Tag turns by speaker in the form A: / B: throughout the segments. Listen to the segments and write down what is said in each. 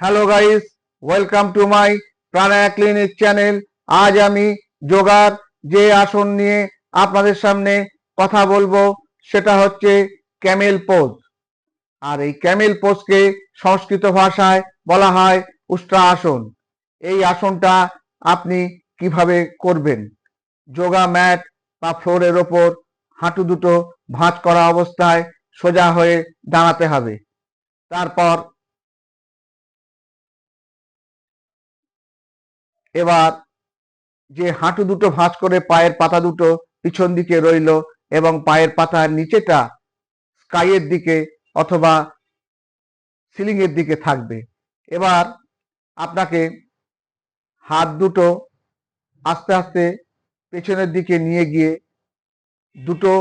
A: Hello guys, welcome to my Pranaya clinic channel. আজ আমি যোগার যে আসন নিয়ে আপনাদের সামনে কথা বলবো সেটা হচ্ছে ক্যামেল পোজ। আর এই ক্যামেল পোজকে সংস্কৃত ভাষায় বলা হয় উষ্ট্রা আসন। এই আসনটা আপনি কিভাবে করবেন? যোগা ম্যাট বা ফ্লোরের ওপর হাঁটু দুটো ভাঁজ করা অবস্থায় সোজা হয়ে দাঁড়াতে হবে। তারপর এবার যে হাঁটু দুটো ভাঁজ করে পায়ের পাতা দুটো পিছন দিকে রইল এবং পায়ের পাতার নিচেটা স্কাইয়ের দিকে অথবা সিলিং এর দিকে থাকবে। এবার আপনাকে হাত দুটো আস্তে আস্তে পেছনের দিকে নিয়ে গিয়ে দুটো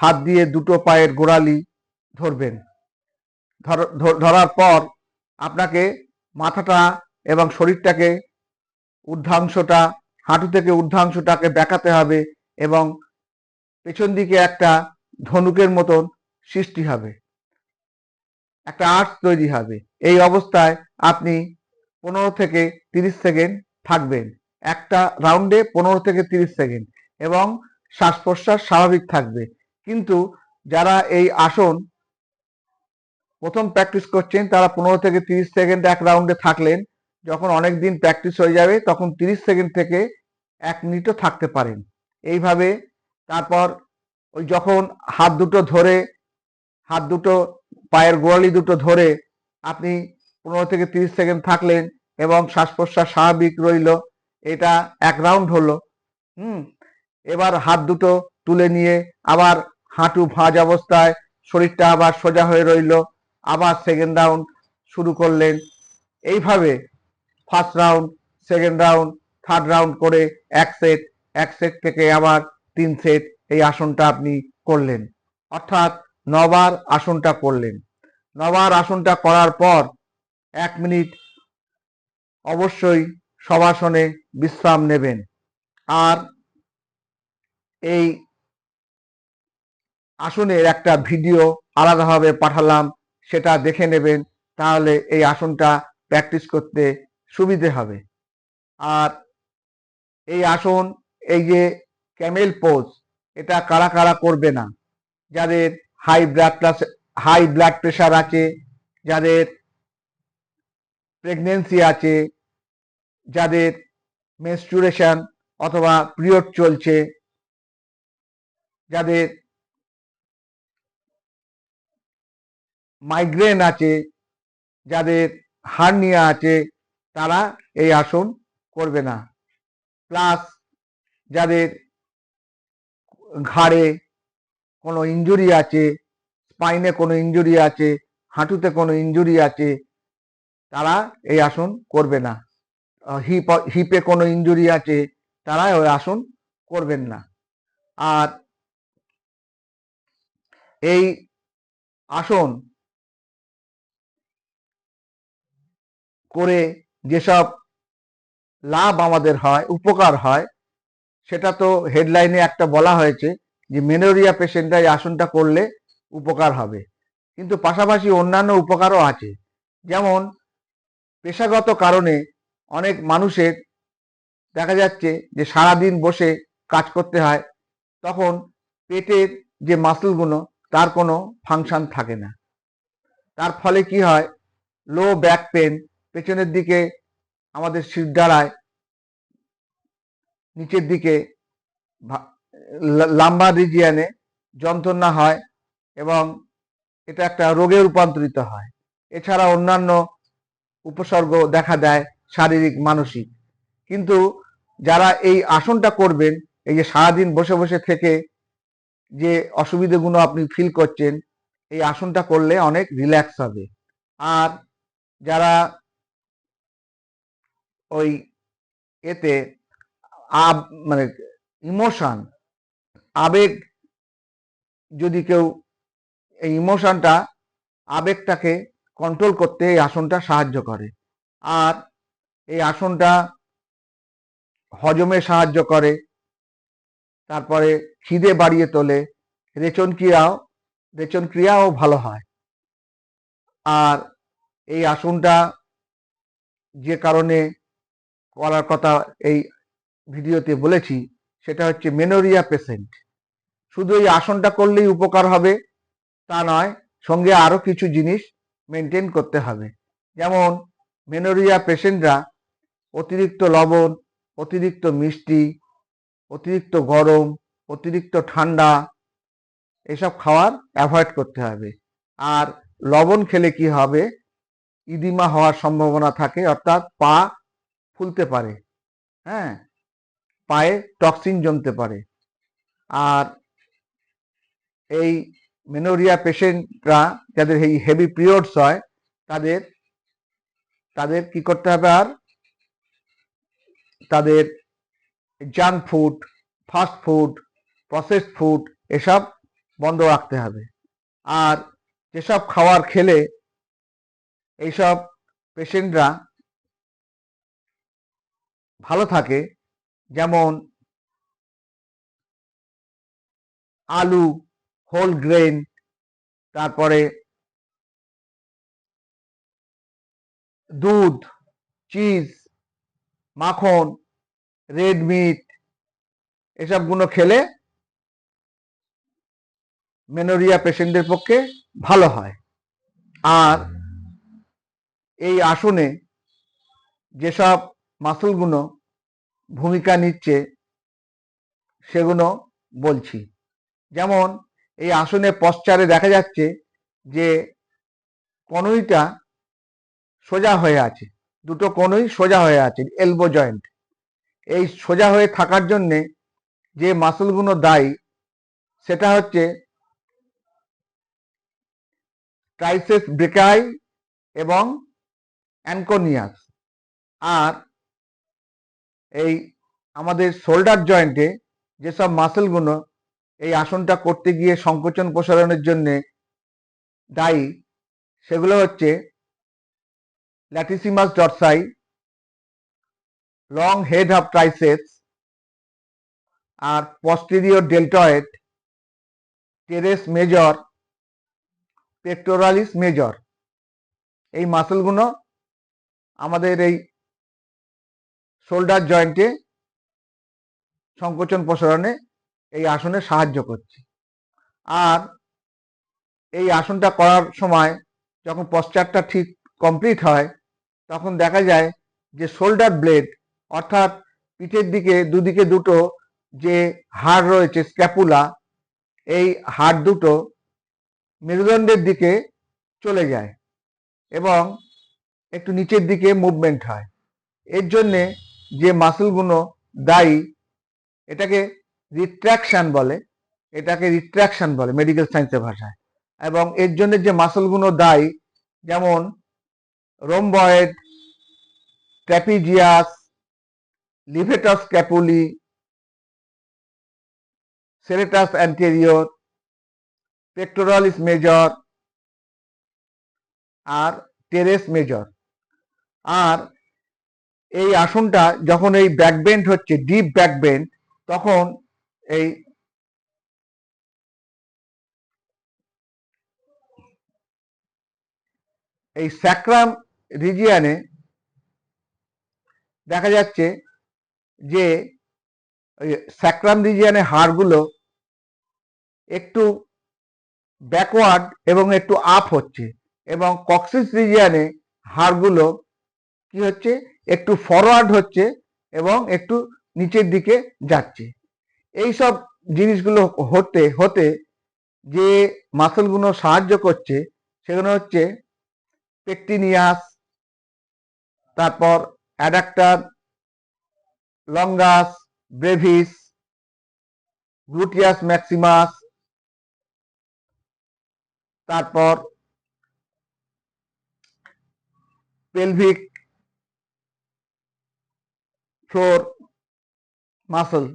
A: হাত দিয়ে দুটো পায়ের গোড়ালি ধরবেন। ধরার পর আপনাকে মাথাটা এবং শরীরটাকে ঊর্ধ্বাংশটা হাঁটু থেকে ঊর্ধ্বাংশটাকে বেঁকাতে হবে এবং পেছন দিকে একটা ধনুকের মতন সৃষ্টি হবে, একটা আর্চ তৈরি হবে। এই অবস্থায় আপনি 15 থেকে 30 সেকেন্ড থাকবেন। একটা রাউন্ডে 15 থেকে 30 সেকেন্ড এবং শ্বাস প্রশ্বাস স্বাভাবিক থাকবে। কিন্তু যারা এই আসন প্রথম প্র্যাকটিস করছেন তারা 15 থেকে 30 সেকেন্ড এক রাউন্ডে থাকলেন। যখন অনেক দিন প্র্যাকটিস হয়ে যাবে তখন 30 সেকেন্ড থেকে 1 মিনিটও থাকতে পারেন। এইভাবে তারপর ওই যখন হাত দুটো পায়ের গোড়ালি দুটো ধরে আপনি 15 থেকে 30 সেকেন্ড থাকলেন এবং শ্বাস প্রশ্বাস স্বাভাবিক রইল। এটা এক রাউন্ড হলো। এবার হাত দুটো তুলে নিয়ে আবার হাঁটু ভাঁজ অবস্থায় শরীরটা আবার সোজা হয়ে রইল। আবার সেকেন্ড রাউন্ড শুরু করলেন। এইভাবে first round, second round, third round করে এক সেট থেকে আবার 3 সেট এই আসনটা আপনি করলেন। অর্থাৎ 9 বার আসনটা করলেন। 9 বার আসনটা করার পর 1 মিনিট অবশ্যই শবাসনে বিশ্রাম নেবেন। আর এই আসনের একটা ভিডিও আলাদাভাবে পাঠালাম, সেটা দেখে নেবেন, তাহলে এই আসনটা প্র্যাকটিস করতে সুবিধে হবে। আর এই আসন, এই যে ক্যামেল পোজ, এটা কারা কারা করবে না? যাদের হাই ব্লাড প্রেশার আছে, যাদের প্রেগনেন্সি আছে, যাদের মেনস্ট্রুয়েশন অথবা পিরিয়ড চলছে, যাদের মাইগ্রেন আছে, যাদের হার্নিয়া আছে, তারা এই আসন করবে না। প্লাস যাদের ঘাড়ে কোনো ইনজুরি আছে, স্পাইনে কোনো ইনজুরি আছে, হাঁটুতে কোনো ইনজুরি আছে, তারা এই আসন করবে না। হিপে কোনো ইনজুরি আছে, তারা ওই আসন করবেন না। আর এই আসন করে যেসব লাভ আমাদের হয়, উপকার হয়, সেটা তো হেডলাইনে একটা বলা হয়েছে যে মেনোরিয়া পেশেন্টরা এই আসনটা করলে উপকার হবে। কিন্তু পাশাপাশি অন্যান্য উপকারও আছে। যেমন পেশাগত কারণে অনেক মানুষের দেখা যাচ্ছে যে সারাদিন বসে কাজ করতে হয়, তখন পেটের যে মাসলগুলো তার কোনো ফাংশন থাকে না। তার ফলে কি হয়? লো ব্যাক পেন, পেছনের দিকে আমাদের শিরদাঁড়ায় নিচের দিকে লাম্বার রিজিয়ানে যন্ত্রণা হয় এবং এটা একটা রোগে রূপান্তরিত হয়। এছাড়া অন্যান্য উপসর্গ দেখা দেয়, শারীরিক মানসিক। কিন্তু যারা এই আসনটা করবেন, এই যে সারাদিন বসে বসে থেকে যে অসুবিধাগুলো আপনি ফিল করছেন, এই আসনটা করলে অনেক রিল্যাক্স হবে। আর যারা ওই এতে মানে ইমোশন, আবেগ, যদি কেউ এই ইমোশনটা, আবেগটাকে কন্ট্রোল করতে এই আসনটা সাহায্য করে। আর এই আসনটা হজমে সাহায্য করে, তারপরে খিদে বাড়িয়ে তোলে, রেচন ক্রিয়াও ভালো হয়। আর এই আসনটা যে কারণে করার কথা এই ভিডিওতে বলেছি, সেটা হচ্ছে মেনোরিয়া পেশেন্ট। শুধু এই আসনটা করলেই উপকার হবে তা নয়, সঙ্গে আরও কিছু জিনিস মেনটেন করতে হবে। যেমন মেনোরিয়া পেশেন্টরা অতিরিক্ত লবণ, অতিরিক্ত মিষ্টি, অতিরিক্ত গরম, অতিরিক্ত ঠান্ডা এসব খাওয়ার অ্যাভয়েড করতে হবে। আর লবণ খেলে কি হবে, ইদিমা হওয়ার সম্ভাবনা থাকে, অর্থাৎ পা ফুলতে পারে, হ্যাঁ, পায়ে টক্সিন জমতে পারে। আর এই মেনোরিয়া পেশেন্টরা যাদের এই হেভি পিরিয়ডস হয় তাদের তাদের কি করতে হবে, আর তাদের junk food, fast food, processed food এসব বন্ধ রাখতে হবে। আর যেসব খাবার খেলে এইসব পেশেন্টরা ভালো থাকে, যেমন আলু, হোল গ্রেন, তারপরে দুধ, চিজ, মাখন, রেড মিট এসবগুলো খেলে মেনোরিয়া পেশেন্টদের পক্ষে ভালো হয়। আর এই আসনে যেসব মাসলগুলো ভূমিকা নিচ্ছে সেগুলো বলছি। যেমন এই আসনে পশ্চারে দেখা যাচ্ছে যে কনুইটা সোজা হয়ে আছে, দুটো কনুই সোজা হয়ে আছে, এলবো জয়েন্ট। এই সোজা হয়ে থাকার জন্যে যে মাসলগুলো দায়ী সেটা হচ্ছে ট্রাইসেপস ব্রেকাই এবং অ্যানকোনিয়াস। আর এই আমাদের শোল্ডার জয়েন্টে যেসব মাসলগুলো এই আসনটা করতে গিয়ে সংকোচন প্রসারণের জন্য দায়ী সেগুলো হচ্ছে latissimus dorsi, long head of triceps, আর posterior deltoid, teres major, pectoralis major. এই মাসলগুলো আমাদের এই শোল্ডার জয়েন্টে সংকোচন প্রসারণে এই আসনে সাহায্য করছে। আর এই আসনটা করার সময় যখন পশ্চারটা ঠিক কমপ্লিট হয় তখন দেখা যায় যে শোল্ডার ব্লেড, অর্থাৎ পিঠের দিকে দুদিকে দুটো যে হাড় রয়েছে স্ক্যাপুলা, এই হাড় দুটো মেরুদণ্ডের দিকে চলে যায় এবং একটু নিচের দিকে মুভমেন্ট হয়। এর জন্যে যে মাসলগুলো দায়ী এটাকে রিট্রাকশন বলে মেডিকেল সায়েন্সের ভাষায়। এবং এর জন্য যে মাসলগুলো দায়ী, যেমন রোমবয়েড, ট্র্যাপিজিয়াস, লিভেটাস স্ক্যাপুলি, সেরেটাস অ্যান্টেরিয়র, পেক্টোরালিস মেজর আর টেরেস মেজর। আর এই আসনটা যখন এই ব্যাকবেন্ড হচ্ছে, ডিপ ব্যাকবেন্ড, তখন এই স্যাক্রাম রিজিয়ানে দেখা যাচ্ছে যে স্যাক্রাম রিজিয়ানে হাড়গুলো একটু ব্যাকওয়ার্ড এবং একটু আপ হচ্ছে, এবং কক্সিস রিজিয়ানে হাড়গুলো কি হচ্ছে, একটু ফরওয়ার্ড হচ্ছে এবং একটু নিচের দিকে যাচ্ছে। এই সব জিনিসগুলো হতে হতে যে মাসলগুলো সাহায্য করছে সেগুলো হচ্ছে পেকটিনিয়াস, তারপর adductor longus, Brevis, gluteus Maximus, তারপর পেলভিক ফ্লোর মাসল,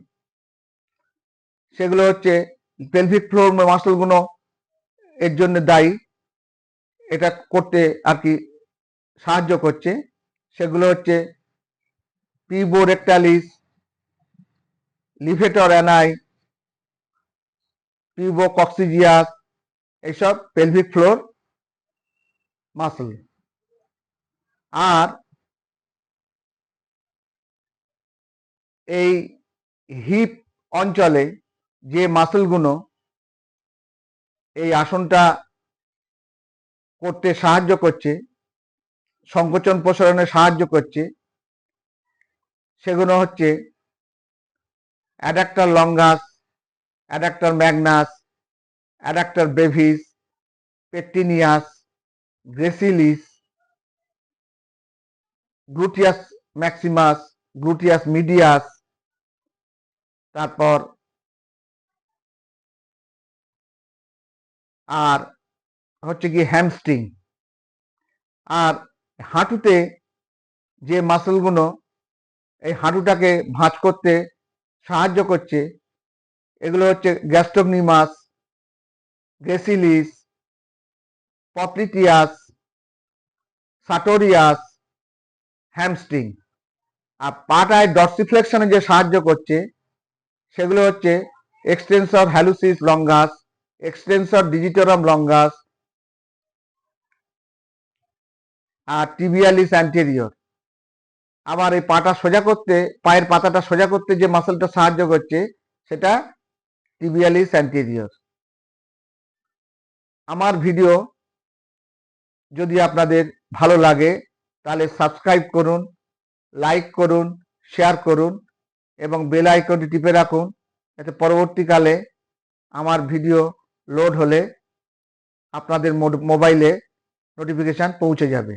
A: সেগুলো হচ্ছে পেলভিক ফ্লোর মাসলগুলো এর জন্য দায়ী, এটা করতে আর কি সাহায্য করছে। সেগুলো হচ্ছে পিবোরেক্টালিস, লিভেটর অ্যানাই, পিবোকক্সিজিয়াস, এইসব পেলভিক ফ্লোর মাসল। আর এই হিপ অঞ্চলে যে মাসলগুলো এই আসনটা করতে সাহায্য করছে, সংকোচন প্রসারণে সাহায্য করছে, সেগুলো হচ্ছে adductor longus, adductor magnus, adductor brevis, pectineus, gracilis, gluteus maximus, gluteus medius, তারপর আর হচ্ছে কি হ্যামস্ট্রিং। আর হাঁটুতে যে মাসলগুলো এই হাঁটুটাকে ভাঁজ করতে সাহায্য করছে, এগুলো হচ্ছে গ্যাস্ট্রোকনিমাস, গ্রেসিলিস, পপ্লিটিয়াস, সাটোরিয়াস, হ্যামস্ট্রিং। আর পাটায় ডর্সিফ্লেকশনে যে সাহায্য করছে সেগুলো হচ্ছে extensor hallucis longus, extensor digitorum longus আর টিবিয়ালিস অ্যান্টেরিয়র। আবার এই পাটা সোজা করতে, পায়ের পাতাটা সোজা করতে যে মাসলটা সাহায্য করছে সেটা টিবিয়ালিস অ্যান্টেরিয়র। আমার ভিডিও যদি আপনাদের ভালো লাগে তাহলে সাবস্ক্রাইব করুন, লাইক করুন, শেয়ার করুন এবং বেল আইকনটি টিপে রাখুন, যাতে পরবর্তীকালে আমার ভিডিও লোড হলে আপনাদের মোবাইলে নোটিফিকেশান পৌঁছে যাবে।